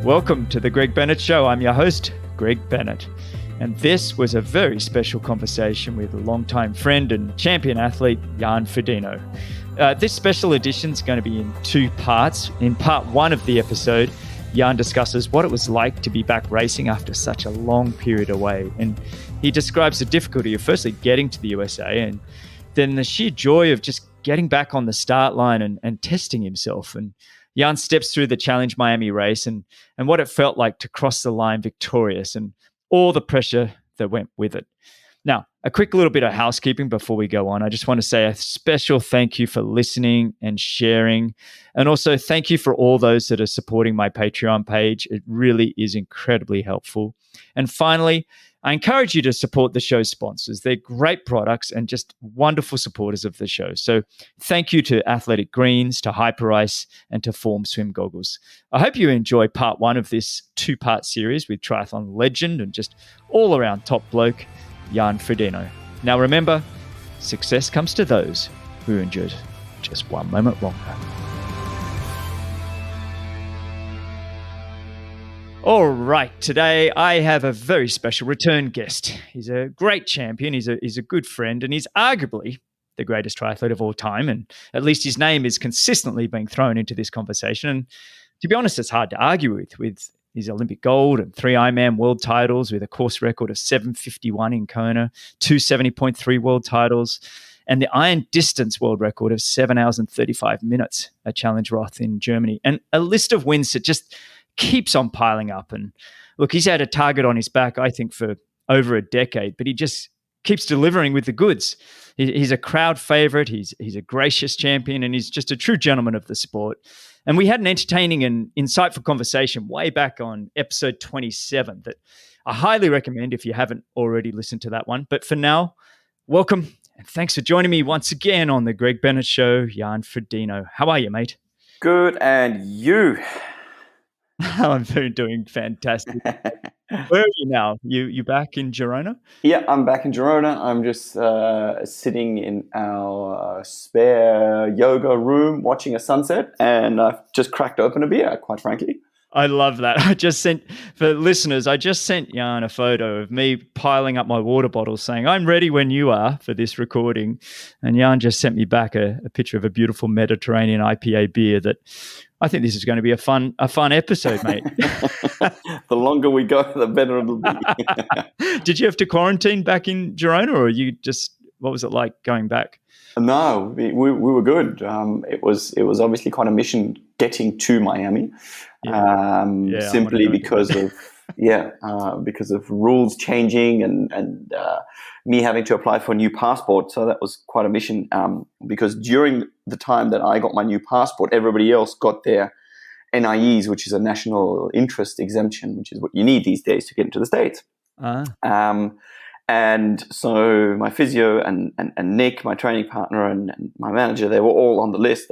Welcome to the Greg Bennett Show. I'm your host, Greg Bennett. And this was a very special conversation with a longtime friend and champion athlete, Jan FRODENO. This special edition is going to be in two parts. In part one of the episode, Jan discusses what it was like to be back racing after such a long period away. And he describes the difficulty of firstly getting to the USA and then the sheer joy of just getting back on the start line and testing himself. And Jan steps through the Challenge Miami race and what it felt like to cross the line victorious and all the pressure that went with it. Now, a quick little bit of housekeeping before we go on. I just want to say a special thank you for listening and sharing. And also thank you for all those that are supporting my Patreon page. It really is incredibly helpful. And finally, I encourage you to support the show's sponsors. They're great products and just wonderful supporters of the show. So thank you to Athletic Greens, to Hyperice, and to Form Swim Goggles. I hope you enjoy part one of this two-part series with triathlon legend and just all-around top bloke, Jan FRODENO. Now remember, success comes to those who endure just one moment longer. All right, today I have a very special return guest. He's a great champion, he's a good friend, and he's arguably the greatest triathlete of all time, and at least his name is consistently being thrown into this conversation. And to be honest, it's hard to argue with his Olympic gold and 3 Ironman world titles with a course record of 7:51 in Kona, 2:70.3 world titles, and the iron distance world record of 7 hours and 35 minutes at Challenge Roth in Germany, and a list of wins that just keeps on piling up. And look, he's had a target on his back, I think, for over a decade, but he just keeps delivering with the goods. He's a crowd favorite. He's a gracious champion, and he's just a true gentleman of the sport. And we had an entertaining and insightful conversation way back on episode 27 that I highly recommend if you haven't already listened to that one. But for now, welcome and thanks for joining me once again on the Greg Bennett Show, Jan FRODENO. How are you, mate? Good, and you? I'm doing fantastic. Where are you now? You back in Girona? Yeah, I'm back in Girona. I'm just sitting in our spare yoga room watching a sunset, and I've just cracked open a beer, quite frankly. I love that. For listeners, I just sent Jan a photo of me piling up my water bottles saying, I'm ready when you are for this recording. And Jan just sent me back a picture of a beautiful Mediterranean IPA beer that I think this is going to be a fun episode, mate. The longer we go, the better it'll be. Did you have to quarantine back in Girona, or what was it like going back? No, we were good. It was obviously quite a mission getting to Miami, simply because of rules changing and me having to apply for a new passport. So that was quite a mission, because during the time that I got my new passport, everybody else got their NIEs, which is a national interest exemption, which is what you need these days to get into the States. And so my physio and Nick, my training partner, and my manager, they were all on the list,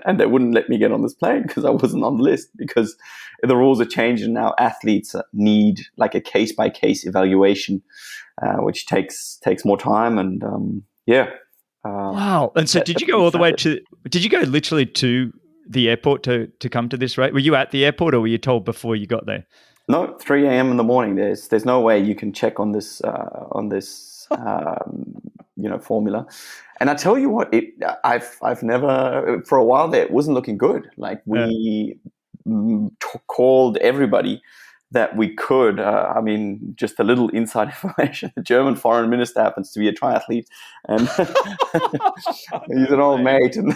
and they wouldn't let me get on this plane because I wasn't on the list, because the rules are changed and now athletes need like a case-by-case evaluation, which takes more time. And wow. And so did you go all the way did you go literally to the airport to come to this race? Were you at the airport, or were you told before you got there? No, 3 a.m. in the morning. There's no way you can check on this formula. And I tell you what, I've never, for a while there, it wasn't looking good. Like we called everybody that we could. Just a little inside information. The German foreign minister happens to be a triathlete, and he's an old mate. And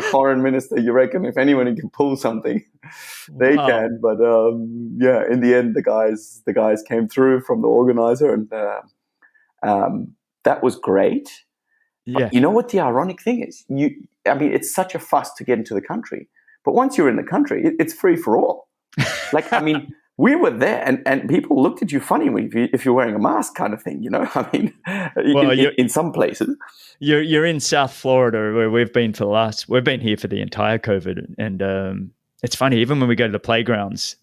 foreign minister, you reckon if anyone can pull something, they can. But in the end, the guys came through from the organizer, and that was great. Yeah. But you know what the ironic thing is? It's such a fuss to get into the country, but once you're in the country, it's free for all. We were there, and people looked at you funny if you're wearing a mask, kind of thing. In some places. You're in South Florida, where we've been here for the entire COVID, and it's funny. Even when we go to the playgrounds,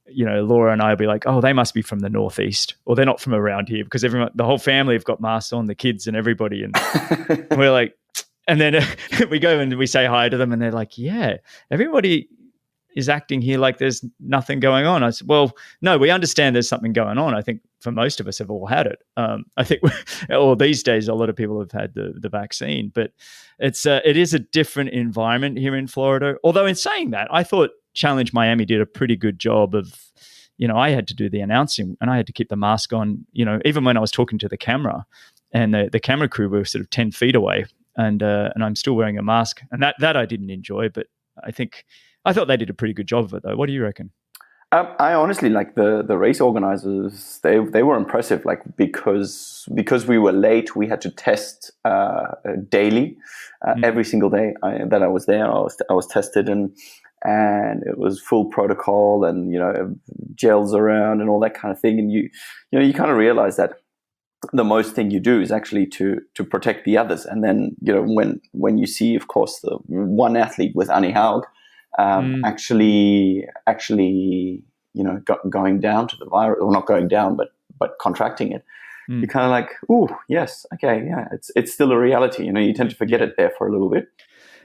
Laura and I will be like, "Oh, they must be from the Northeast, or they're not from around here," because the whole family have got masks on, the kids and everybody, and we're like, and then we go and we say hi to them, and they're like, "Yeah, everybody." is acting here like there's nothing going on. I said, well, no, we understand there's something going on. I think for most of us have all had it. I think these days, a lot of people have had the vaccine, but it is a different environment here in Florida. Although in saying that, I thought Challenge Miami did a pretty good job of, I had to do the announcing and I had to keep the mask on, even when I was talking to the camera, and the camera crew were sort of 10 feet away, and I'm still wearing a mask, and that I didn't enjoy, but I thought they did a pretty good job of it though. What do you reckon? I honestly, like, the race organizers, they were impressive, like, because we were late, we had to test daily, every single day that I was there. I was tested, and it was full protocol, and gels around and all that kind of thing, and you kind of realize that the most thing you do is actually to protect the others. And then when you see, of course, the one athlete with Annie Haug actually going down to the virus, or not going down, but contracting it, you're kind of like, oh yes, okay, yeah, it's still a reality. You tend to forget it there for a little bit.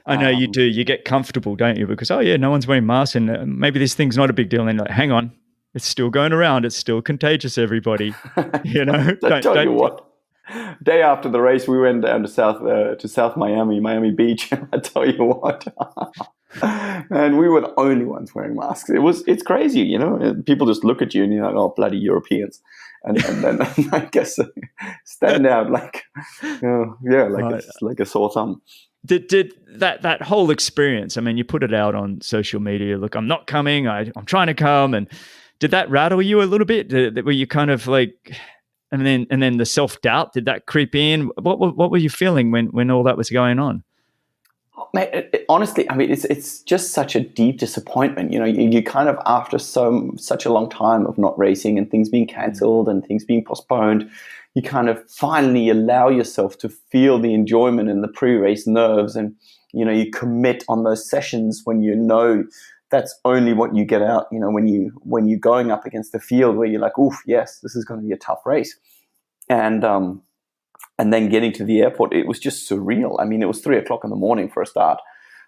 I know you do. You get comfortable, don't you? Because, oh yeah, no one's wearing masks, and maybe this thing's not a big deal. And then like, hang on, it's still going around. It's still contagious, everybody. I tell you what, day after the race, we went down to South Miami Beach. I tell you what, and we were the only ones wearing masks. It's crazy, people just look at you and you're like, oh, bloody Europeans. And then I guess stand out like, like a sore thumb. Did that whole experience, I mean, you put it out on social media, look, I'm not coming, I'm trying to come, and did that rattle you a little bit? Were you kind of like, and then the self-doubt, did that creep in? What were you feeling when all that was going on? Oh, mate, honestly, I mean, it's just such a deep disappointment. You kind of, after such a long time of not racing and things being cancelled and things being postponed, you kind of finally allow yourself to feel the enjoyment and the pre-race nerves, and you commit on those sessions when that's only what you get out. When you're going up against the field where you're like, oof, yes, this is going to be a tough race, and then getting to the airport, it was just surreal. I mean, it was 3:00 in the morning for a start,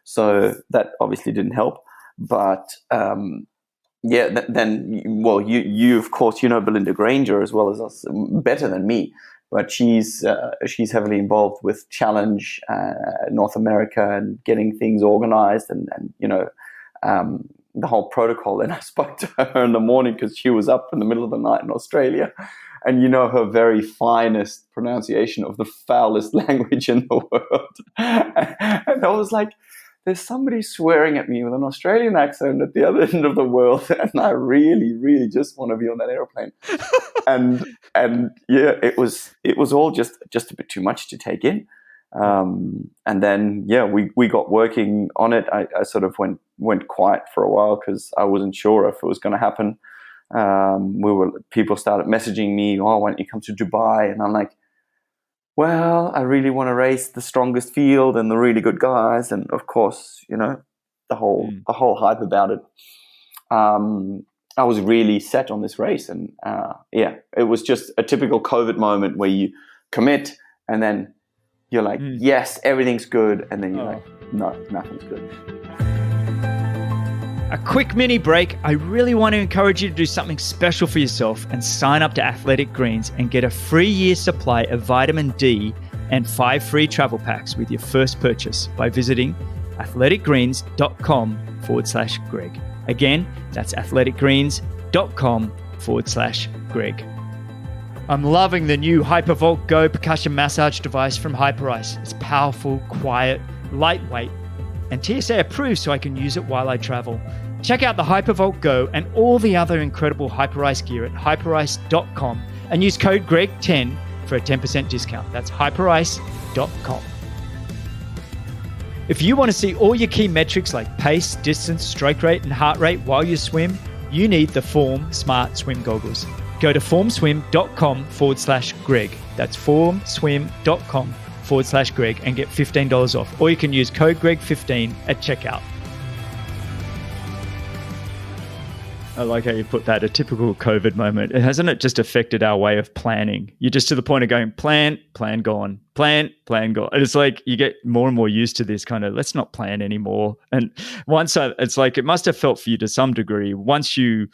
so that obviously didn't help. But you of course, Belinda Granger as well as us better than me, but she's heavily involved with Challenge North America and getting things organized and the whole protocol. And I spoke to her in the morning because she was up in the middle of the night in Australia, and her very finest pronunciation of the foulest language in the world. And I was like, there's somebody swearing at me with an Australian accent at the other end of the world, and I really, really just want to be on that airplane. and yeah, it was all just a bit too much to take in. And then we got working on it. I sort of went quiet for a while because I wasn't sure if it was going to happen. People started messaging me, oh, why don't you come to Dubai? And I'm like, well, I really want to race the strongest field and the really good guys, and of course, the whole hype about it. I was really set on this race, and it was just a typical COVID moment where you commit and then you're like, yes, everything's good, and then you're like, no, nothing's good. A quick mini break. I really want to encourage you to do something special for yourself and sign up to Athletic Greens and get a free year supply of vitamin D and 5 free travel packs with your first purchase by visiting athleticgreens.com/Greg. Again, that's athleticgreens.com/Greg. I'm loving the new HyperVolt Go percussion massage device from Hyperice. It's powerful, quiet, lightweight, and TSA approved so I can use it while I travel. Check out the HyperVolt Go and all the other incredible Hyperice gear at hyperice.com and use code GREG10 for a 10% discount. That's hyperice.com. If you want to see all your key metrics like pace, distance, stroke rate, and heart rate while you swim, you need the Form Smart Swim Goggles. Go to formswim.com/Greg. That's formswim.com/Greg and get $15 off. Or you can use code GREG15 at checkout. I like how you put that, a typical COVID moment. Hasn't it just affected our way of planning? You're just to the point of going, plan gone, plan gone. And it's like you get more and more used to this kind of, let's not plan anymore. And it's like it must have felt for you to some degree, once you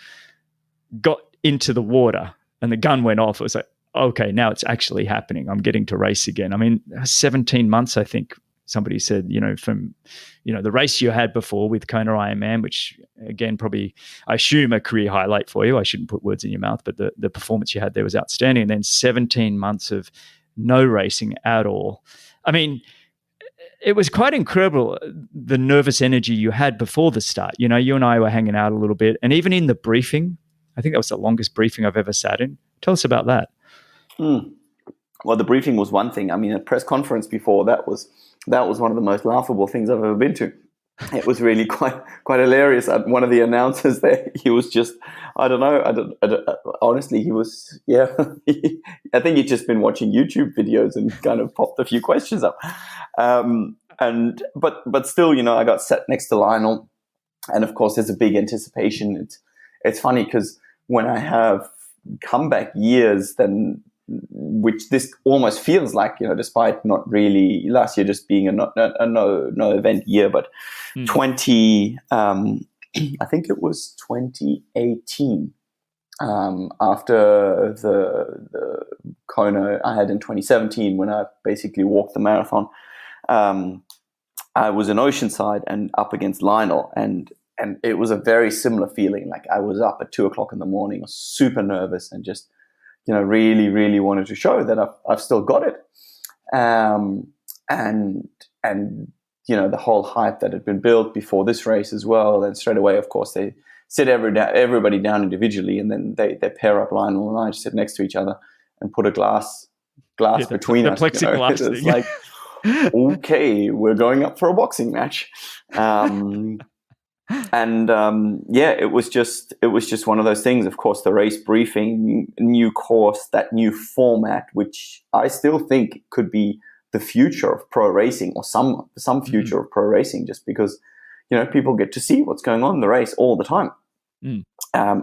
got into the water and the gun went off, it was like, okay, now it's actually happening. I'm getting to race again. I mean, 17 months, I think somebody said, from, the race you had before with Kona Ironman, which again, probably, I assume a career highlight for you. I shouldn't put words in your mouth, but the performance you had there was outstanding. And then 17 months of no racing at all. I mean, it was quite incredible, the nervous energy you had before the start. You and I were hanging out a little bit. And even in the briefing, I think that was the longest briefing I've ever sat in. Tell us about that. Well, the briefing was one thing. I mean, a press conference before, that was one of the most laughable things I've ever been to. It was really quite hilarious. One of the announcers there, he was just, I don't know, honestly, he was, yeah, I think he'd just been watching YouTube videos and kind of popped a few questions up. But still, I got sat next to Lionel, and of course, there's a big anticipation. It's funny because when I have comeback years, then which this almost feels like, despite not really last year just being a no event year, but 20, I think it was 2018, after the Kona I had in 2017 when I basically walked the marathon. I was in Oceanside and up against Lionel, and it was a very similar feeling. Like I was up at 2:00 in the morning, I was super nervous and just, really, really wanted to show that I've still got it. And the whole hype that had been built before this race as well. And straight away, of course, they sit everybody down individually, and then they pair up Lionel and I to sit next to each other and put a glass between us. The plexiglass thing. It's like, okay, we're going up for a boxing match. It was just one of those things. Of course, the race briefing, new course, that new format, which I still think could be the future of pro racing, or some future of pro racing, just because people get to see what's going on in the race all the time,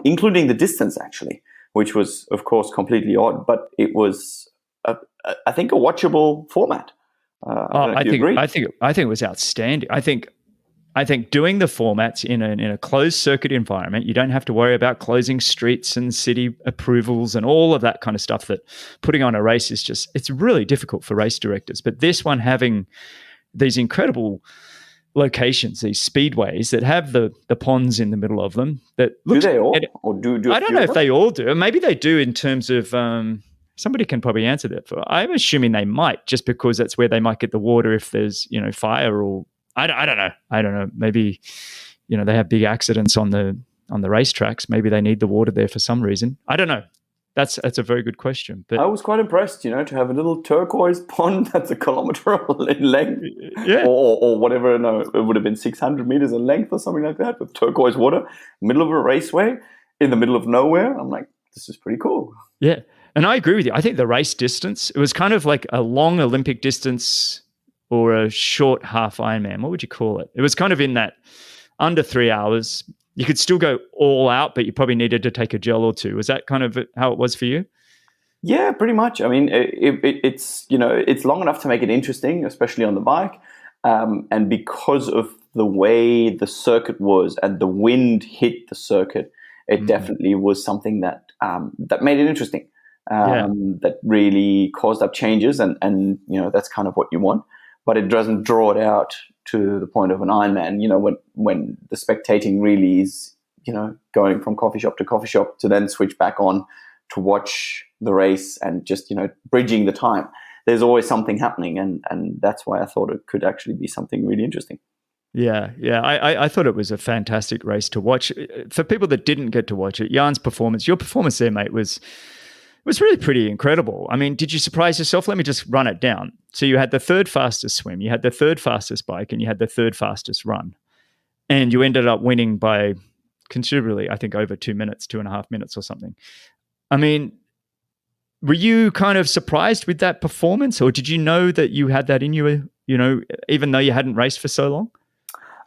including the distance actually, which was of course completely odd, but it was I think a watchable format. I think it was outstanding. I think doing the formats in a closed circuit environment, you don't have to worry about closing streets and city approvals and all of that kind of stuff that putting on a race is just, it's really difficult for race directors. But this one, having these incredible locations, these speedways that have the ponds in the middle of them. That looks, do they all? Or do I don't know if they all do. Maybe they do in terms of somebody can probably answer that. I'm assuming they might, just because that's where they might get the water if there's fire, or I don't know. Maybe they have big accidents on the racetracks. Maybe they need the water there for some reason. I don't know. That's a very good question. But I was quite impressed, to have a little turquoise pond that's 1 kilometer in length, or whatever. No, it would have been 600 meters in length or something like that, with turquoise water, middle of a raceway, in the middle of nowhere. I'm like, this is pretty cool. Yeah, and I agree with you. I think the race distance, it was kind of like a long Olympic distance or a short half Ironman. What would you call it? It was kind of in that under 3 hours. You could still go all out, but you probably needed to take a gel or two. Was that kind of how it was for you? Yeah, pretty much. I mean, it's it's long enough to make it interesting, especially on the bike, and because of the way the circuit was and the wind hit the circuit, it definitely was something that made it interesting. That really caused up changes, and that's kind of what you want, but it doesn't draw it out to the point of an Ironman. When the spectating really is, going from coffee shop to coffee shop to then switch back on to watch the race and just, bridging the time. There's always something happening, and that's why I thought it could actually be something really interesting. Yeah. I thought it was a fantastic race to watch. For people that didn't get to watch it, Jan's performance, your performance there, mate, was really pretty incredible. I mean, did you surprise yourself? Let me just run it down. So you had the third fastest swim, you had the third fastest bike, and you had the third fastest run. And you ended up winning by considerably, I think over 2 minutes, 2.5 minutes or something. I mean, were you kind of surprised with that performance, or did you know that you had that in you, even though you hadn't raced for so long?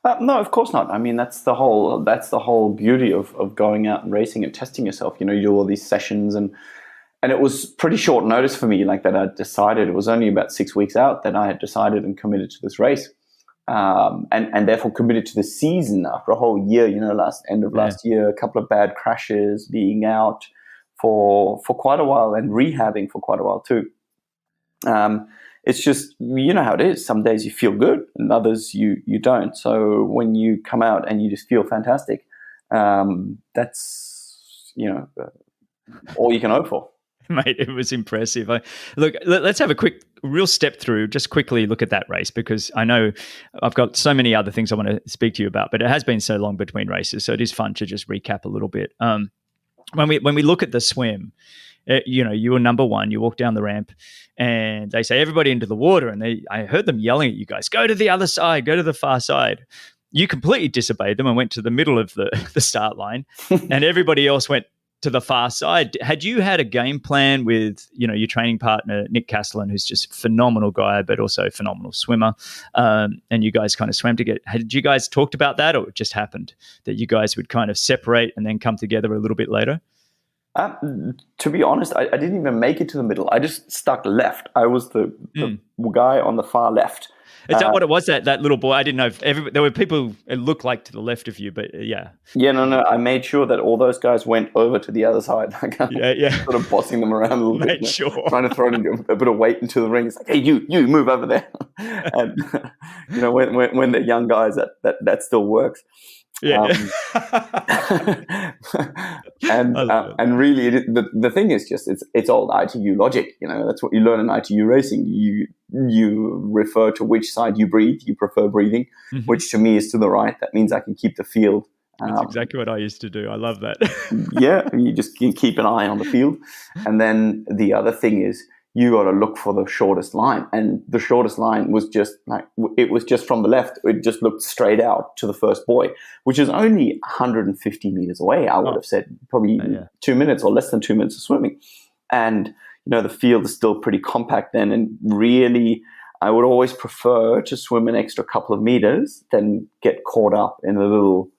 No, of course not. I mean, that's the whole beauty of going out and racing and testing yourself. You do all these sessions, and it was pretty short notice for me. Like that, I decided it was only about 6 weeks out that I had decided and committed to this race, and therefore committed to the season after a whole year. Last year, a couple of bad crashes, being out for quite a while and rehabbing for quite a while too. It's just, how it is. Some days you feel good and others you don't. So when you come out and you just feel fantastic, that's, all you can hope for. Mate, it was impressive. Look, let's have a quick, real step through, just quickly look at that race, because I know I've got so many other things I want to speak to you about, but it has been so long between races. So it is fun to just recap a little bit. When we look at the swim, you were number one. You walk down the ramp, and they say everybody into the water. And I heard them yelling at you guys, "Go to the other side, go to the far side." You completely disobeyed them and went to the middle of the start line, and everybody else went to the far side. Had you had a game plan with your training partner Nick Castellan, who's just a phenomenal guy, but also a phenomenal swimmer, and you guys kind of swam together? Had you guys talked about that, or it just happened that you guys would kind of separate and then come together a little bit later? To be honest, I didn't even make it to the middle. I just stuck left. I was the guy on the far left. Is that what it was? That little boy? I didn't know if there were people it looked like to the left of you, but yeah. Yeah, no. I made sure that all those guys went over to the other side. Like, sort of bossing them around a little bit. Sure. Trying to throw a bit of weight into the ring. It's like, hey, you move over there. And when they're young guys, that still works. Yeah. And really, the thing is just it's old ITU logic. That's what you learn in ITU racing. You refer to which side you breathe. You prefer breathing, which to me is to the right. That means I can keep the field. That's exactly what I used to do. I love that. Yeah, you keep an eye on the field, and then the other thing is, you got to look for the shortest line. And the shortest line was just from the left. It just looked straight out to the first buoy, which is only 150 meters away, I would have said, probably 2 minutes or less than 2 minutes of swimming. And, the field is still pretty compact then. And really, I would always prefer to swim an extra couple of meters than get caught up in a little,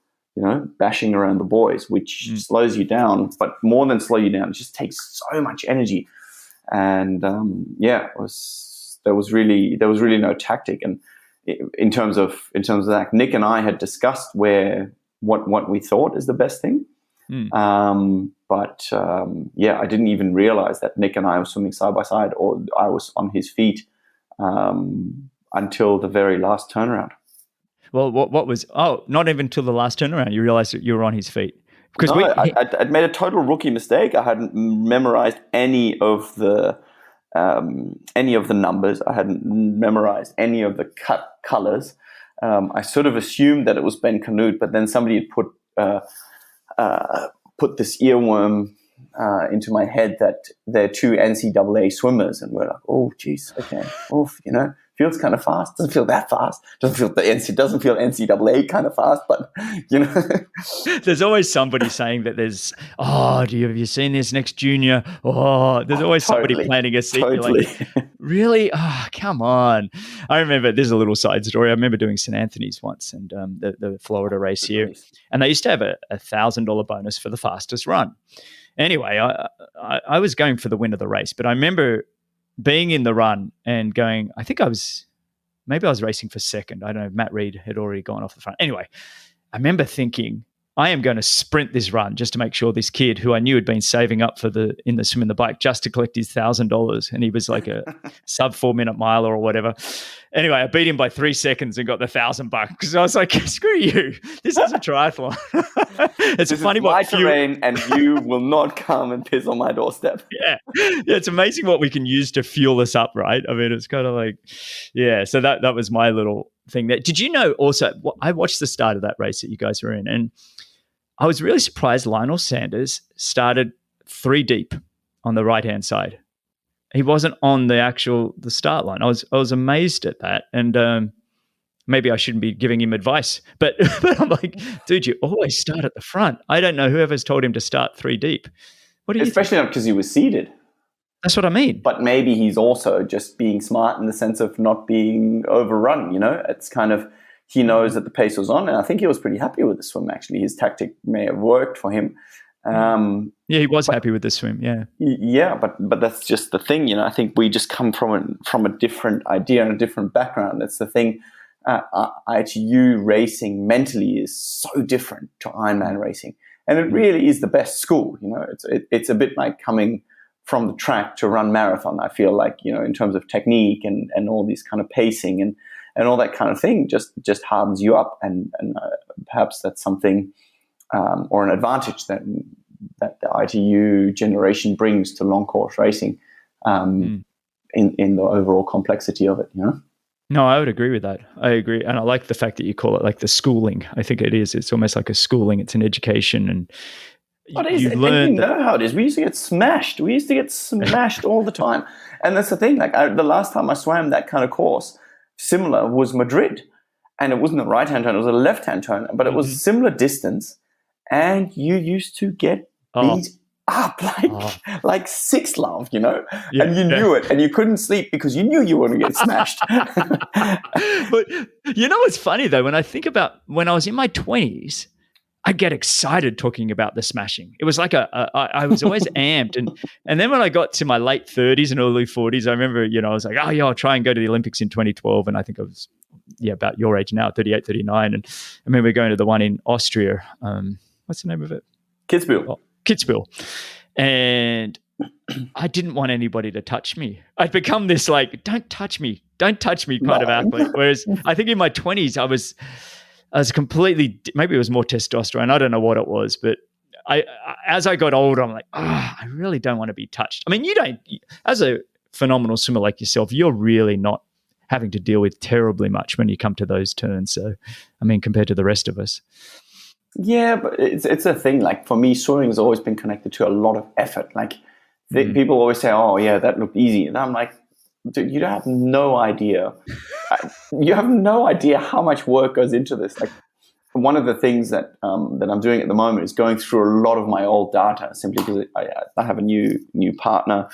bashing around the buoys, which slows you down. But more than slow you down, it just takes so much energy. And there was really no tactic. And in terms of that, Nick and I had discussed what we thought is the best thing. But I didn't even realize that Nick and I were swimming side by side, or I was on his feet until the very last turnaround. Well, what was? Oh, not even till the last turnaround you realized that you were on his feet. Because I'd made a total rookie mistake. I hadn't memorized any of the numbers. I hadn't memorized any of the colors. I sort of assumed that it was Ben Canute, but then somebody had put this earworm into my head that they're two NCAA swimmers, and we're like, oh, geez, okay, oof, feels kind of fast. Doesn't feel that fast. Doesn't feel NCAA kind of fast, but There's always somebody saying that have you seen this next junior? Oh, there's always somebody planting a seed. Totally. Like, really? Oh, come on. I remember, there's a little side story. I remember doing St. Anthony's once, and the Florida race here, and they used to have a $1,000 bonus for the fastest run. Anyway, I was going for the win of the race, but I remember being in the run and going, I was racing for second. I don't know, Matt Reed had already gone off the front. Anyway, I remember thinking, I am going to sprint this run just to make sure this kid, who I knew had been saving up in the swim and the bike just to collect his $1,000, and he was like a sub 4 minute miler or whatever. Anyway, I beat him by 3 seconds and got the $1,000 because I was like, screw you, this is a triathlon. It's funny what my terrain, and you will not come and piss on my doorstep. Yeah, it's amazing what we can use to fuel us up, right? I mean, it's kind of like, so that was my little thing there. Did you know also, I watched the start of that race that you guys were in, and I was really surprised Lionel Sanders started 3 deep on the right-hand side. He wasn't on the start line. I was amazed at that. And maybe I shouldn't be giving him advice, but I'm like, dude, you always start at the front. I don't know whoever's told him to start 3 deep. What do you Especially not because he was seeded. That's what I mean. But maybe he's also just being smart in the sense of not being overrun, It's kind of, he knows that the pace was on, and I think he was pretty happy with the swim. Actually, his tactic may have worked for him. Yeah, he was happy with the swim. Yeah, yeah, but that's just the thing. I think we just come from a different idea and a different background. That's the thing. ITU racing mentally is so different to Ironman racing, and it really is the best school. It's a bit like coming from the track to run marathon. I feel like, in terms of technique and all these kind of pacing and all that kind of thing, just hardens you up, and perhaps that's something or an advantage that the ITU generation brings to long course racing in the overall complexity of it. No, I would agree with that. I agree. And I like the fact that you call it like the schooling. I think it is. It's almost like a schooling. It's an education. And you learn. And you know how it is. We used to get smashed. All the time. And that's the thing. Like the last time I swam that kind of course, similar, was Madrid. And it wasn't a right-hand turn. It was a left-hand turn. But it was a similar distance. And you used to get beat up like six love, Yeah, and you knew it, and you couldn't sleep because you knew you were going to get smashed. But what's funny though, when I think about when I was in my 20s, I get excited talking about the smashing. It was like I was always amped, and then when I got to my late 30s and early 40s, I remember I was like, oh yeah, I'll try and go to the Olympics in 2012, and I think I was about your age now, 38, 39, and I remember going to the one in Austria. What's the name of it? Kitzbühel. And I didn't want anybody to touch me. I'd become this like, don't touch me kind of athlete. Whereas I think in my 20s, I was completely, maybe it was more testosterone. I don't know what it was, but as I got older, I'm like, I really don't want to be touched. I mean, you don't, as a phenomenal swimmer like yourself, you're really not having to deal with terribly much when you come to those turns. So, I mean, compared to the rest of us. Yeah, but it's a thing. Like for me, swimming has always been connected to a lot of effort. Like people always say, "Oh, yeah, that looked easy," and I'm like, "Dude, you have no idea. You have no idea how much work goes into this." Like one of the things that I'm doing at the moment is going through a lot of my old data, simply because I have a new partner,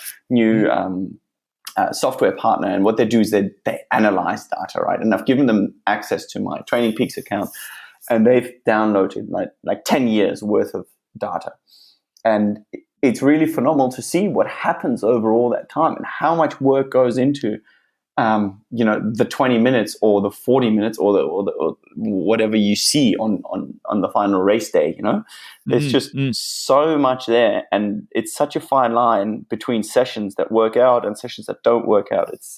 software partner, and what they do is they analyze data, right? And I've given them access to my Training Peaks account. And they've downloaded like 10 years worth of data. And it's really phenomenal to see what happens over all that time and how much work goes into, the 20 minutes or the 40 minutes or the whatever you see on the final race day. There's just so much there. And it's such a fine line between sessions that work out and sessions that don't work out. It's,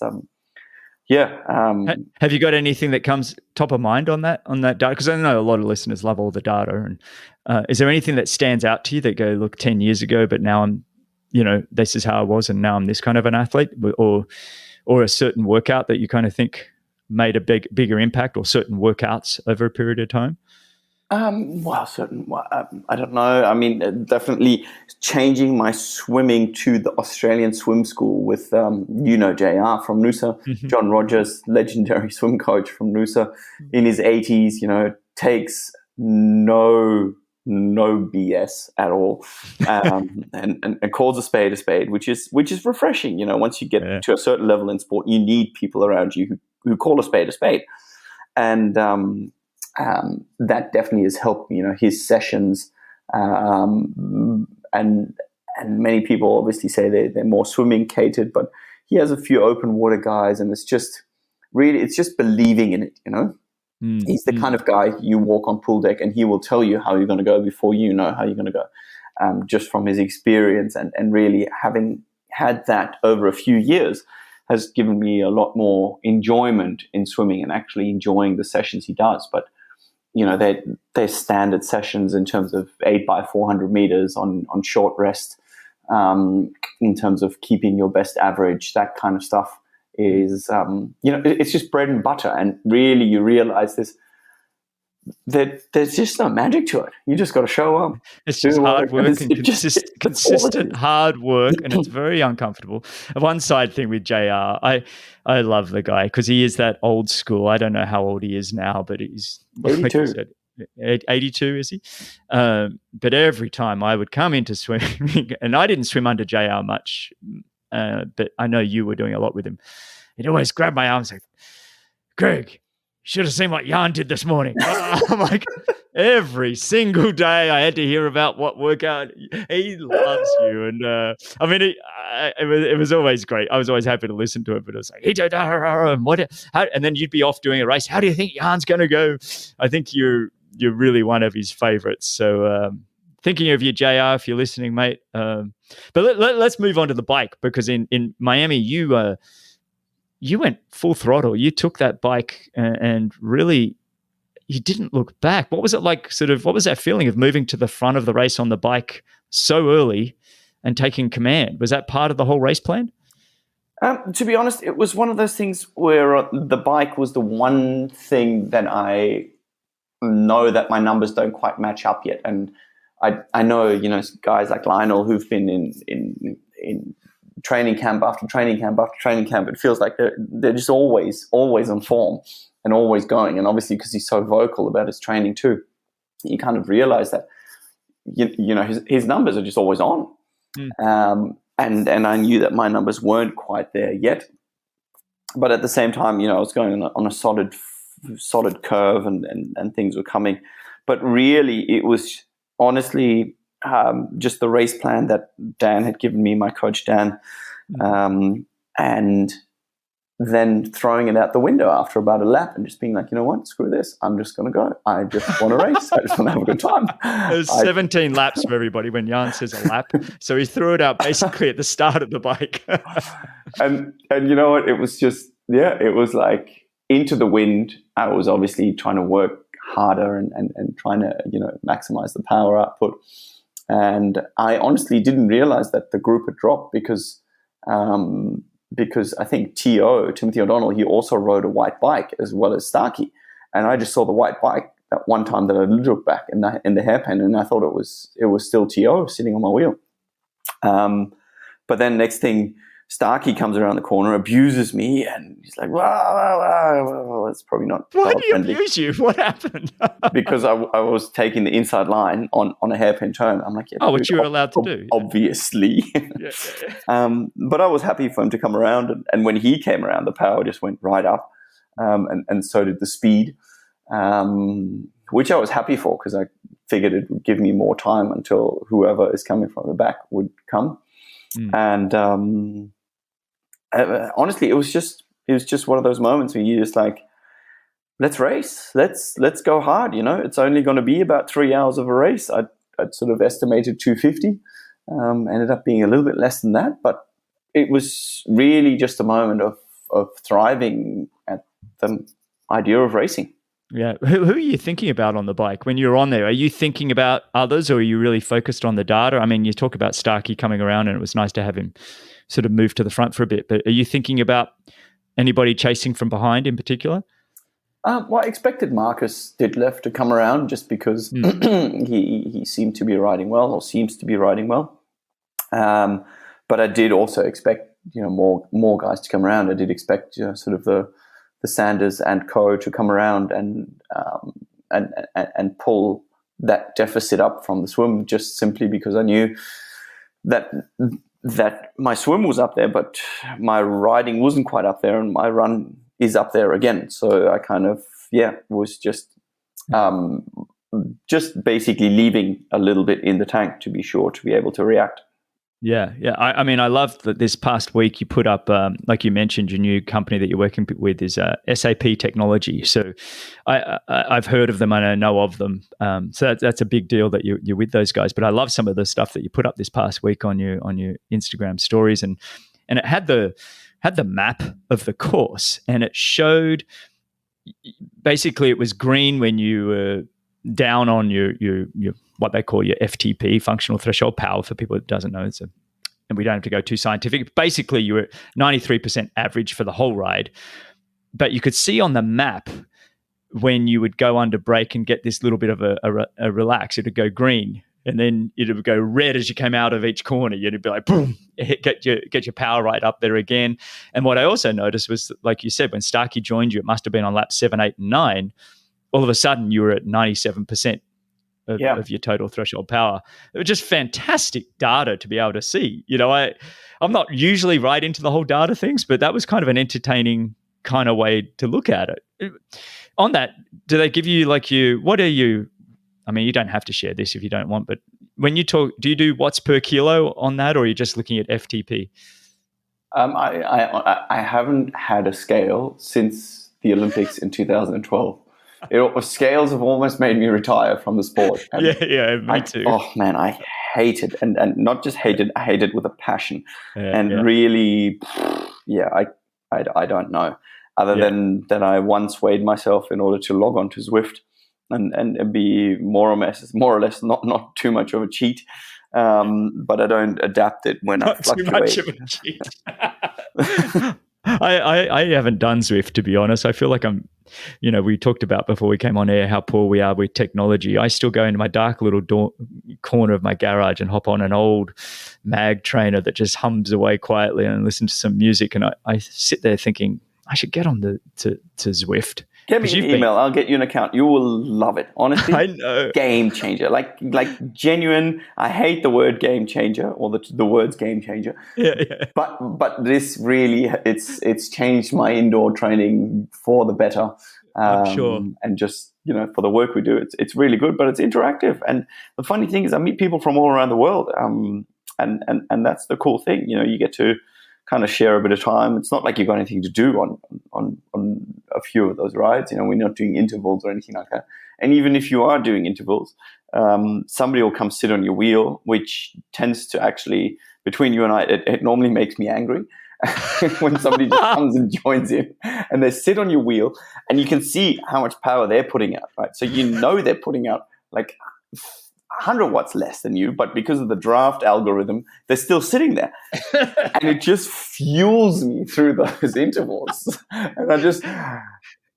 have you got anything that comes top of mind on that data? Because I know a lot of listeners love all the data. And is there anything that stands out to you that go, look, 10 years ago, but now I'm, this is how I was, and now I'm this kind of an athlete, or a certain workout that you kind of think made a bigger impact, or certain workouts over a period of time? I don't know. I mean, definitely changing my swimming to the Australian swim school with, JR from Noosa, John Rogers, legendary swim coach from Noosa in his 80s, takes no BS at all, and calls a spade, which is refreshing. Once you get to a certain level in sport, you need people around you who call a spade, and that definitely has helped. His sessions, and many people obviously say they're more swimming catered, but he has a few open water guys, and it's just believing in it. He's the kind of guy you walk on pool deck and he will tell you how you're going to go before you know how you're going to go, just from his experience, and really having had that over a few years has given me a lot more enjoyment in swimming and actually enjoying the sessions he does. But they're standard sessions in terms of 8 by 400 meters on short rest, in terms of keeping your best average. That kind of stuff is, it's just bread and butter. And really, you realize that there's just no magic to it. You just got to show up. It's just hard work and consistent hard work, and it's very uncomfortable. One side thing with JR, I love the guy because he is that old school. I don't know how old he is now, but he's 82. Like you said, 82, is he? But every time I would come into swimming, and I didn't swim under JR much, but I know you were doing a lot with him. He'd always grab my arm and say, "Greg, should have seen what Jan did this morning. I'm like, every single day I had to hear about what workout. He loves you. And I mean, it was always great. I was always happy to listen to it, but it was like, and then you'd be off doing a race. How do you think Jan's going to go? I think you're really one of his favorites. So thinking of you, JR, if you're listening, mate. But let's move on to the bike, because in Miami, you went full throttle. You took that bike and really, you didn't look back. What was it like? What was that feeling of moving to the front of the race on the bike so early and taking command? Was that part of the whole race plan? To be honest, it was one of those things where the bike was the one thing that I know that my numbers don't quite match up yet. And I know, guys like Lionel who've been in training camp after training camp after training camp. It feels like they're just always on form and always going. And obviously, because he's so vocal about his training too, you kind of realize that his numbers are just always on. And I knew that my numbers weren't quite there yet, but at the same time, I was going on a solid curve and things were coming. But really, it was honestly just the race plan that Dan had given me, my coach Dan, and then throwing it out the window after about a lap and just being like, you know what, screw this. I'm just going to go. I just want to race. I just want to have a good time. There's 17 laps for everybody when Jan says a lap. So he threw it out basically at the start of the bike. and you know what? It was just, it was like into the wind. I was obviously trying to work harder and trying to, maximize the power output. And I honestly didn't realize that the group had dropped because I think Timothy O'Donnell, he also rode a white bike as well as Starkey. And I just saw the white bike that one time that I looked back in the hairpin, and I thought it was still T.O. sitting on my wheel. But then next thing, Starkey comes around the corner, abuses me, and he's like, well, it's probably not. Why did he abuse you? What happened? Because I was taking the inside line on a hairpin turn. I'm like, what you were allowed to do. Obviously. But I was happy for him to come around. And when he came around, the power just went right up. And so did the speed, which I was happy for because I figured it would give me more time until whoever is coming from the back would come. And honestly, it was just one of those moments where you just like, let's race, let's go hard. It's only going to be about 3 hours of a race. I'd sort of estimated 250, ended up being a little bit less than that, but it was really just a moment of thriving at the idea of racing. Yeah. Who are you thinking about on the bike when you're on there? Are you thinking about others, or are you really focused on the data? I mean, you talk about Starkey coming around, and it was nice to have him sort of move to the front for a bit. But are you thinking about anybody chasing from behind in particular? Well, I expected Marcus Ditlev to come around just because he seemed to be riding well, or seems to be riding well. But I did also expect more guys to come around. I did expect sort of the Sanders and co to come around and pull that deficit up from the swim, just simply because I knew that my swim was up there, but my riding wasn't quite up there, and my run is up there again. So I kind of was just basically leaving a little bit in the tank to be sure to be able to react. Yeah. I mean, I love that this past week you put up, like you mentioned, your new company that you're working with is SAP Technology. So I've heard of them and I know of them. So that's a big deal that you're with those guys. But I love some of the stuff that you put up this past week on your Instagram stories, and it had the map of the course, and it showed basically it was green when you were down on your what they call your FTP, functional threshold power, for people that doesn't know. And we don't have to go too scientific. Basically, you were 93% average for the whole ride. But you could see on the map when you would go under brake and get this little bit of a relax, it would go green. And then it would go red as you came out of each corner. You'd be like, boom, get your power right up there again. And what I also noticed was, like you said, when Starkey joined you, it must have been on lap 7, 8, and 9. All of a sudden, you were at 97% of your total threshold power. It was just fantastic data to be able to see. I'm not usually right into the whole data things, but that was kind of an entertaining kind of way to look at it. On that, do they give you I mean, you don't have to share this if you don't want, but when you talk, do you do watts per kilo on that, or are you just looking at FTP? I haven't had a scale since the Olympics in 2012. Scales have almost made me retire from the sport. And me too. Oh man, I hate it, and not just hate it. I hate it with a passion. Really, I don't know. Other than I once weighed myself in order to log on to Zwift and be more or less not too much of a cheat. But I don't adapt it when I fluctuate. Not too much of a cheat. I haven't done Zwift, to be honest. I feel like we talked about before we came on air how poor we are with technology. I still go into my dark little corner of my garage and hop on an old mag trainer that just hums away quietly and listen to some music. And I sit there thinking, I should get on to Zwift. Get me an email. I'll get you an account. You will love it. Honestly, I know. Game changer. Like genuine. I hate the word game changer or the words game changer. Yeah. But this really, it's changed my indoor training for the better. I'm sure. And just, for the work we do, it's really good, but it's interactive. And the funny thing is I meet people from all around the world. And that's the cool thing. You get to kind of share a bit of time. It's not like you've got anything to do on a few of those rides. We're not doing intervals or anything like that. And even if you are doing intervals, somebody will come sit on your wheel, which tends to actually, between you and I, it normally makes me angry when somebody just comes and joins in and they sit on your wheel and you can see how much power they're putting out, right? So they're putting out like 100 watts less than you, but because of the draft algorithm, they're still sitting there. And it just fuels me through those intervals. And I just,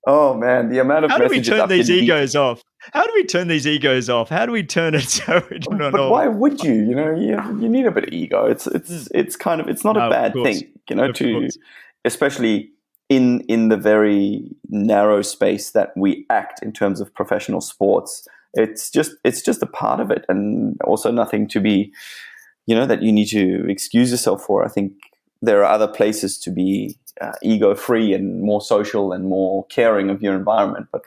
oh man, the amount of How do we turn these egos off? How do we turn it so it don't But why would you? You need a bit of ego. It's not a bad thing, especially in the very narrow space that we act in terms of professional sports. It's just a part of it, and also nothing to be, that you need to excuse yourself for. I think there are other places to be ego-free and more social and more caring of your environment. But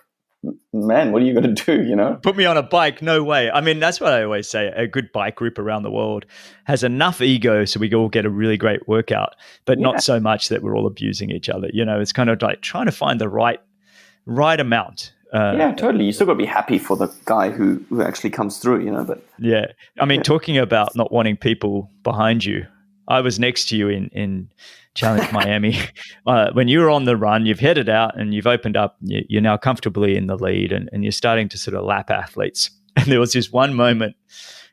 man, what are you going to do? Put me on a bike? No way. I mean, that's what I always say. A good bike group around the world has enough ego so we all get a really great workout, but not so much that we're all abusing each other. It's kind of like trying to find the right amount. Totally. You still got to be happy for the guy who actually comes through, But I mean, talking about not wanting people behind you, I was next to you in Challenge Miami when you were on the run. You've headed out and you've opened up. You're now comfortably in the lead, and you're starting to sort of lap athletes. And there was this one moment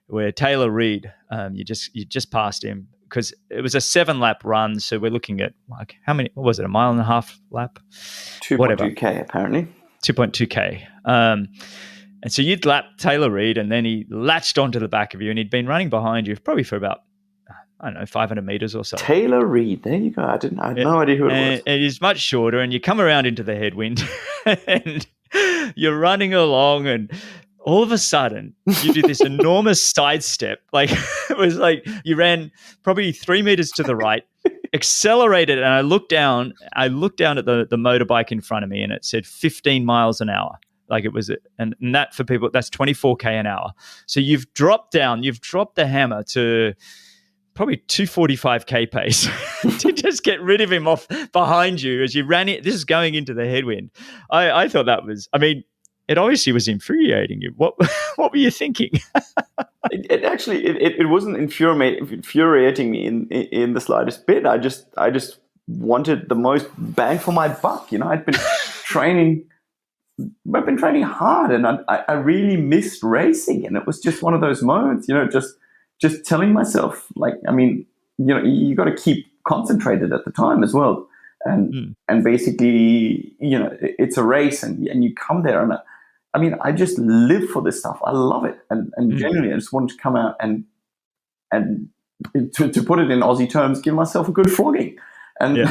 where Taylor Reid, you just passed him because it was a 7-lap run. So we're looking at like how many? What was it? A mile and a half lap? 2.2K apparently. 2.2K. And so you'd lapped Taylor Reid, and then he latched onto the back of you, and he'd been running behind you probably for about, 500 meters or so. Taylor Reid, there you go. I had no idea who it was. And he's much shorter, and you come around into the headwind, and you're running along, and all of a sudden you do this enormous sidestep. Like it was like you ran probably 3 meters to the right, accelerated, and I looked down at the motorbike in front of me, and it said 15 miles an hour. Like it was, and that for people, that's 24K an hour. So you've dropped the hammer to probably 245K pace to just get rid of him off behind you as you ran it. This is going into the headwind. I thought that was, it obviously was infuriating you. What were you thinking? It wasn't infuriating me in the slightest bit. I just wanted the most bang for my buck. I've been training hard, and I really missed racing, and it was just one of those moments. Just telling myself, you got to keep concentrated at the time as well, and basically, it's a race, and you come there, and I just live for this stuff. I love it. And genuinely, I just wanted to come out and to put it in Aussie terms, give myself a good flogging. And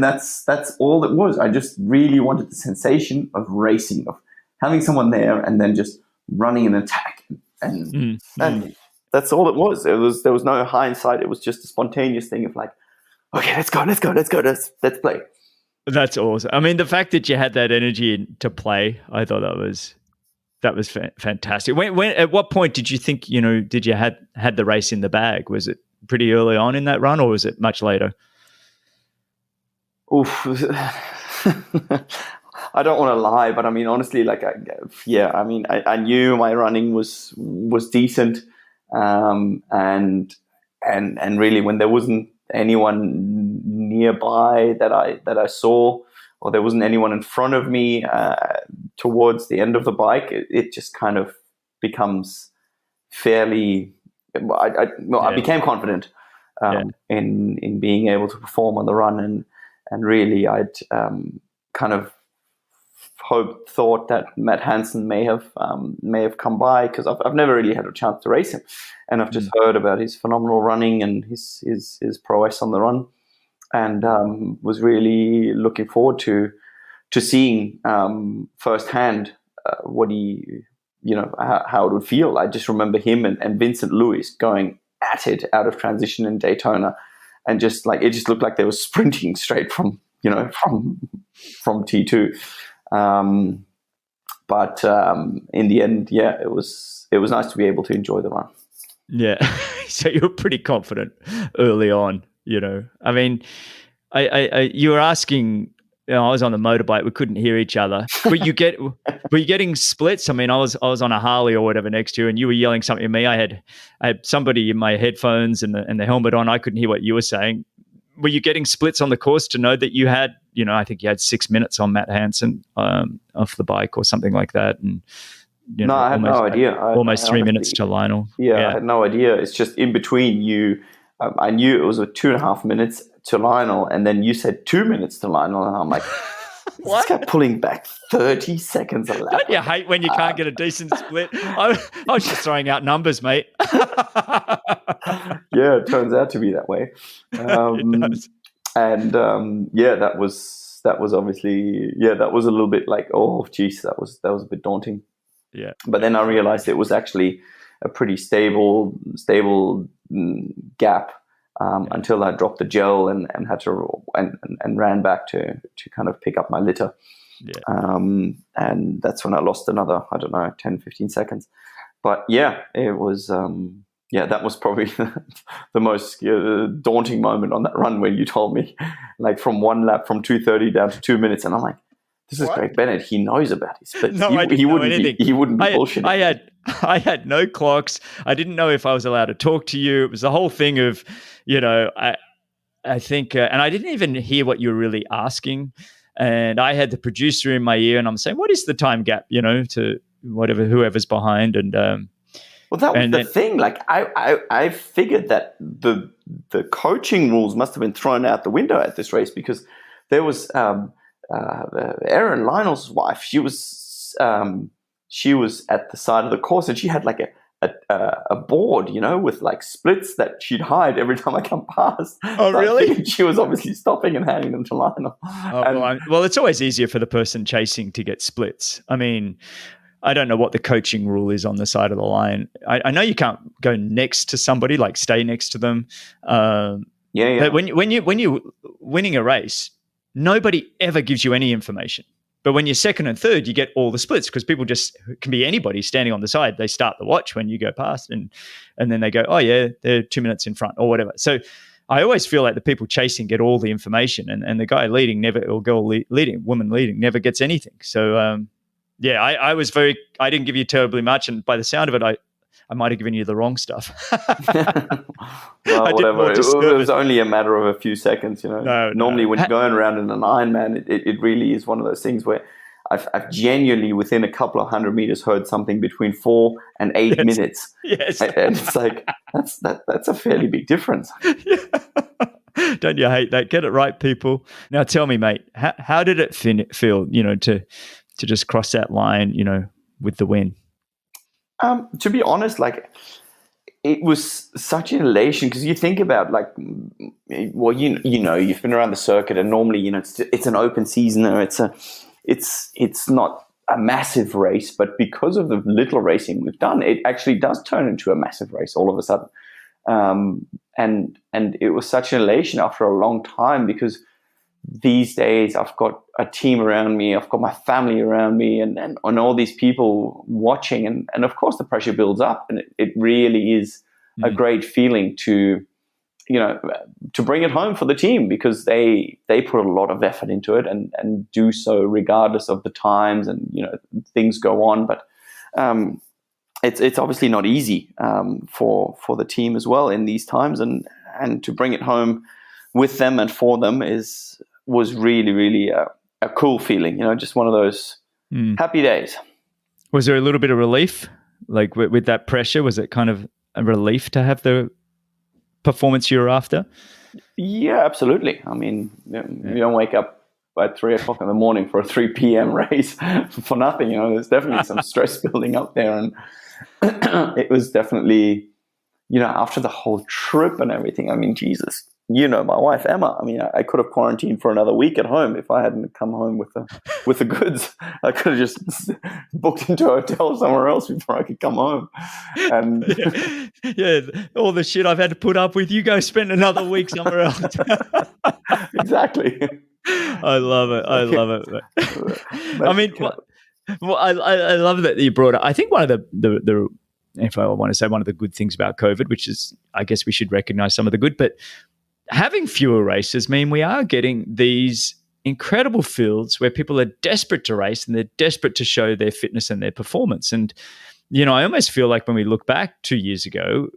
that's all it was. I just really wanted the sensation of racing, of having someone there and then just running an attack. And that's all it was. There was no hindsight. It was just a spontaneous thing of like, okay, let's go, let's play. That's awesome. I mean, the fact that you had that energy to play, I thought that was fantastic. When at what point did you think, did you had the race in the bag? Was it pretty early on in that run, or was it much later? Oof. I don't want to lie, but I mean, honestly, I knew my running was decent, and really, when there wasn't anyone nearby that I saw, or there wasn't anyone in front of me towards the end of the bike, it just kind of becomes fairly. I became confident in being able to perform on the run, and really, I'd kind of thought that Matt Hansen may have come by, because I've never really had a chance to race him, and I've just heard about his phenomenal running and his prowess on the run, and was really looking forward to seeing firsthand what he, how it would feel. I just remember him and Vincent Lewis going at it out of transition in Daytona, and just like it just looked like they were sprinting straight from T2. But in the end, it was nice to be able to enjoy the run. Yeah. So you were pretty confident early on, I mean, you were asking, I was on the motorbike, we couldn't hear each other. Were you getting splits? I mean, I was on a Harley or whatever next to you, and you were yelling something at me. I had somebody in my headphones and the helmet on. I couldn't hear what you were saying. Were you getting splits on the course to know that you had, I think you had 6 minutes on Matt Hansen off the bike or something like that? And no, I had no idea. Almost 3 minutes to Lionel. Yeah, I had no idea. It's just in between you. I knew it was 2.5 minutes to Lionel, and then you said 2 minutes to Lionel, and I'm like, this guy pulling back 30 seconds a lap. Don't you hate when you can't get a decent split? I was just throwing out numbers, mate. Yeah, it turns out to be that way. And that was obviously, that was a little bit like, oh geez, that was a bit daunting. Yeah. But then I realized it was actually a pretty stable gap until I dropped the gel and had to and ran back to kind of pick up my litter. Yeah. And that's when I lost another, 10, 15 seconds. But it was that was probably the most daunting moment on that run, when you told me, like, from one lap from 2:30 down to 2 minutes, and I'm like, this is Greg Bennett. He knows about his splits. No, I didn't know anything. He wouldn't be bullshitting. I had no clocks. I didn't know if I was allowed to talk to you. It was the whole thing of, I think, and I didn't even hear what you were really asking. And I had the producer in my ear, and I'm saying, what is the time gap, to whoever's behind. And well, that was the thing. Like, I figured that the coaching rules must have been thrown out the window at this race, because there was Erin, Lionel's wife. She was at the side of the course, and she had like a board, with like splits that she'd hide every time I come past. Oh, so really? She was obviously stopping and handing them to Lionel. Well, it's always easier for the person chasing to get splits. I mean, I don't know what the coaching rule is on the side of the line. I know you can't go next to somebody, like stay next to them. But when you're winning a race, nobody ever gives you any information. But when you're second and third, you get all the splits, because people just can be anybody standing on the side. They start the watch when you go past, and then they go, oh yeah, they're 2 minutes in front or whatever. So I always feel like the people chasing get all the information, and the guy leading woman leading never gets anything. So I didn't give you terribly much, and by the sound of it, I might have given you the wrong stuff. Well, whatever. It was only a matter of a few seconds, Normally, when you're going around in an Ironman, it really is one of those things where I've genuinely, within a couple of 100 meters, heard something between 4 and 8 minutes. Yes. And it's like, that's a fairly big difference. Yeah. Don't you hate that? Get it right, people. Now tell me, mate, how did it feel, to just cross that line, with the win? To be honest, like, it was such an elation, because you think about, like, well, you've been around the circuit, and normally, it's an open season, or it's not a massive race, but because of the little racing we've done, it actually does turn into a massive race all of a sudden. And it was such an elation after a long time, because these days I've got a team around me, I've got my family around me, and all these people watching, and of course the pressure builds up, and it really is a great feeling to, you know, to bring it home for the team, because they put a lot of effort into it, and do so regardless of the times, and, you know, things go on, but it's obviously not easy for the team as well in these times, and to bring it home with them and for them was really, really a cool feeling, you know, just one of those happy days. Was there a little bit of relief, like with that pressure? Was it kind of a relief to have the performance you were after? Yeah, absolutely. I mean, you don't wake up at 3 o'clock in the morning for a 3 p.m. race for nothing. You know, there's definitely some stress building up there, and it was definitely, you know, after the whole trip and everything. I mean, Jesus, you know, my wife Emma. I mean, I could have quarantined for another week at home if I hadn't come home with the goods. I could have just booked into a hotel somewhere else before I could come home. And yeah, all the shit I've had to put up with, you go spend another week somewhere else. Exactly. I love it. I love it. I mean, well, I love that you brought up. I think one of the if I want to say one of the good things about COVID, which is, I guess we should recognize some of the good, but having fewer races mean we are getting these incredible fields where people are desperate to race, and they're desperate to show their fitness and their performance. And, you know, I almost feel like when we look back 2 years ago,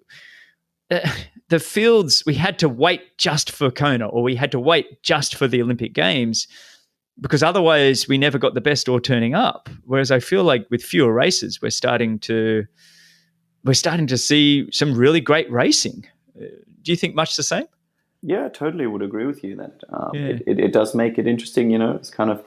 the fields, we had to wait just for Kona, or we had to wait just for the Olympic Games, because otherwise we never got the best or turning up. Whereas I feel like with fewer races, we're starting to see some really great racing. Do you think much the same? Yeah, totally would agree with you that it does make it interesting. You know, it's kind of,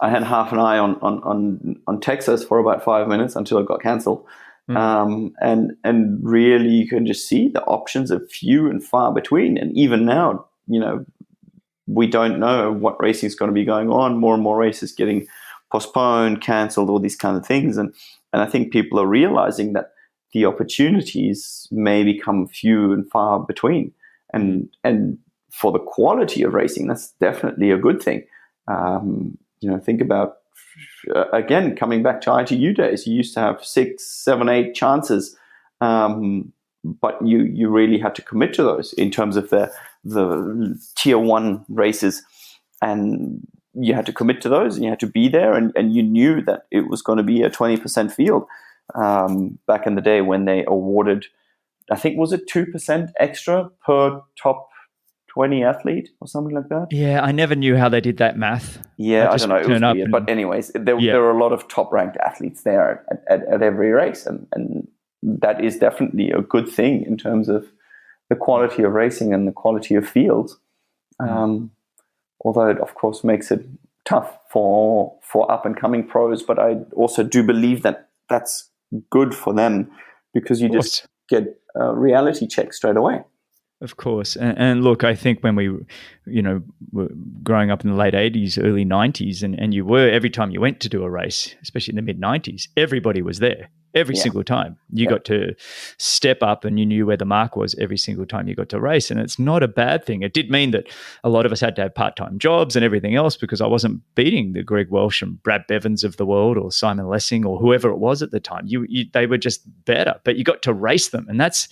I had half an eye on Texas for about 5 minutes until it got cancelled. And really you can just see the options are few and far between. And even now, you know, we don't know what racing is going to be going on. More and more races getting postponed, cancelled, all these kind of things. And I think people are realizing that the opportunities may become few and far between. And for the quality of racing, that's definitely a good thing. You know, think about, again, coming back to ITU days, you used to have 6, 7, 8 chances, but you really had to commit to those in terms of the tier 1 races, and you had to commit to those, and you had to be there, and you knew that it was going to be a 20% field. Back in the day when they awarded, I think, was it 2% extra per top 20 athlete or something like that? Yeah, I never knew how they did that math. Yeah, I don't know. It was weird. But anyways, there were a lot of top-ranked athletes there at every race, and that is definitely a good thing in terms of the quality of racing and the quality of fields. Although it, of course, makes it tough for up-and-coming pros, but I also do believe that that's good for them, because you just get a reality check straight away. Of course. And look, I think when we, you know, were growing up in the late 80s, early 90s, and you were, every time you went to do a race, especially in the mid 90s, everybody was there every single time. You got to step up, and you knew where the mark was every single time you got to race. And it's not a bad thing. It did mean that a lot of us had to have part-time jobs and everything else, because I wasn't beating the Greg Welsh and Brad Bevins of the world, or Simon Lessing, or whoever it was at the time. They were just better, but you got to race them. And that's,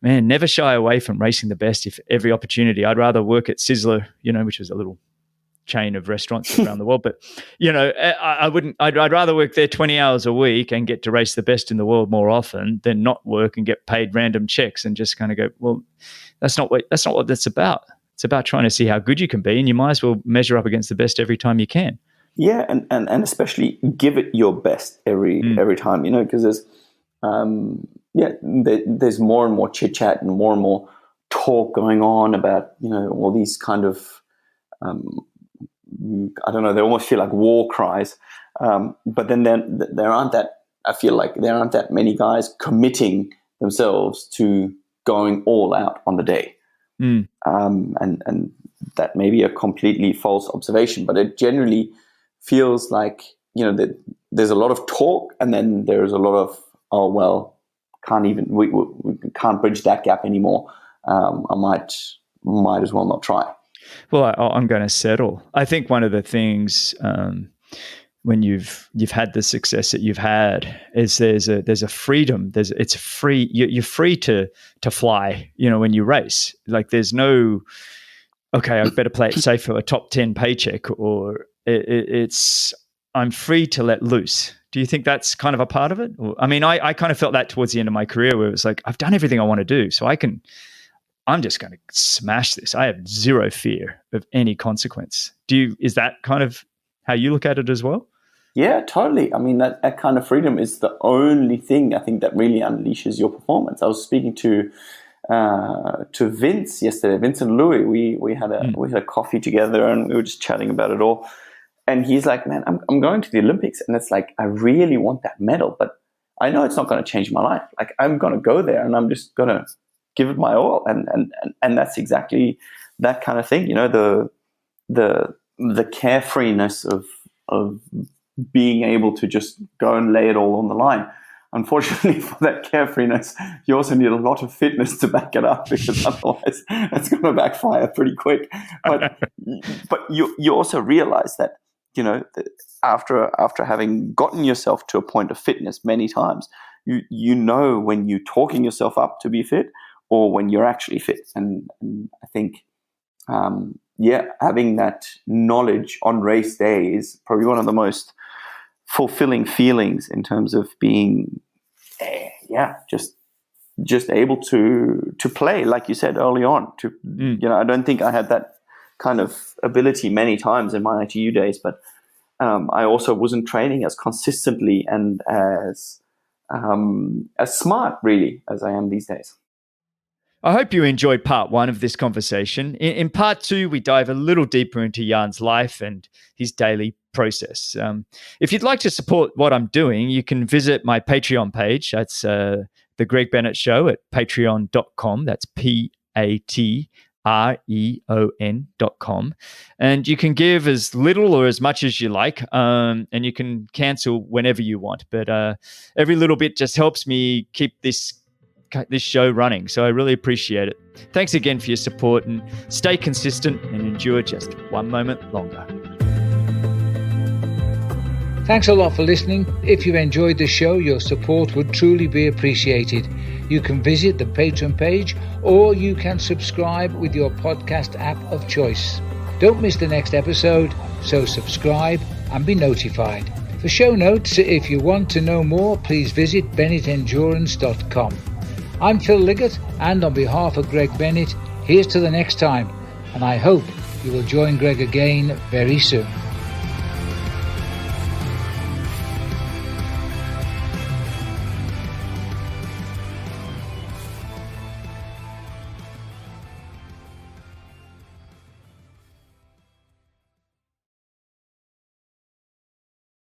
man, never shy away from racing the best if every opportunity. I'd rather work at Sizzler, you know, which was a little chain of restaurants around the world, but, you know, I'd rather work there 20 hours a week and get to race the best in the world more often than not work and get paid random checks and just kind of go, well, that's not what that's about. It's about trying to see how good you can be, and you might as well measure up against the best every time you can. Yeah, and especially give it your best every time, you know, because there's there's more and more chit chat and more talk going on about, you know, all these kind of I don't know, they almost feel like war cries, but then there aren't that, I feel like there aren't that many guys committing themselves to going all out on the day. And that may be a completely false observation, but it generally feels like, you know, that there's a lot of talk, and then there's a lot of, oh well, we can't bridge that gap anymore. I might as well not try. Well, I'm going to settle. I think one of the things when you've had the success that you've had is there's a freedom. It's free. You're free to fly. When you race, like there's no, okay, I better play it safe for a top 10 paycheck, or it's I'm free to let loose. Do you think that's kind of a part of it? I mean, I kind of felt that towards the end of my career, where it was like, I've done everything I want to do, so I'm just going to smash this. I have zero fear of any consequence. Is that kind of how you look at it as well? Yeah, totally. I mean, that kind of freedom is the only thing I think that really unleashes your performance. I was speaking to Vince yesterday, Vince and Louis. We had a coffee together, and we were just chatting about it all. And he's like, man, I'm going to the Olympics, and it's like, I really want that medal, but I know it's not going to change my life. Like, I'm going to go there, and I'm just going to give it my all, and that's exactly that kind of thing. The carefreeness of being able to just go and lay it all on the line. Unfortunately, for that carefreeness, you also need a lot of fitness to back it up, because otherwise it's going to backfire pretty quick. But you also realize that, after having gotten yourself to a point of fitness many times, you know when you're talking yourself up to be fit or when you're actually fit. And I think, having that knowledge on race day is probably one of the most fulfilling feelings in terms of being, just able to play, like you said early on. I don't think I had that kind of ability many times in my ITU days, but I also wasn't training as consistently and as smart, really, as I am these days. I hope you enjoyed part 1 of this conversation. In part 2, we dive a little deeper into Jan's life and his daily process. If you'd like to support what I'm doing, you can visit my Patreon page. That's The Greg Bennett Show at patreon.com. That's patreon.com. And you can give as little or as much as you like, and you can cancel whenever you want. But every little bit just helps me keep this show running. So I really appreciate it. Thanks again for your support, and stay consistent and endure just one moment longer. Thanks a lot for listening. If you've enjoyed the show, your support would truly be appreciated. You can visit the Patreon page, or you can subscribe with your podcast app of choice. Don't miss the next episode, so subscribe and be notified. For show notes, if you want to know more, please visit bennettendurance.com. I'm Phil Liggett, and on behalf of Greg Bennett, here's to the next time, and I hope you will join Greg again very soon.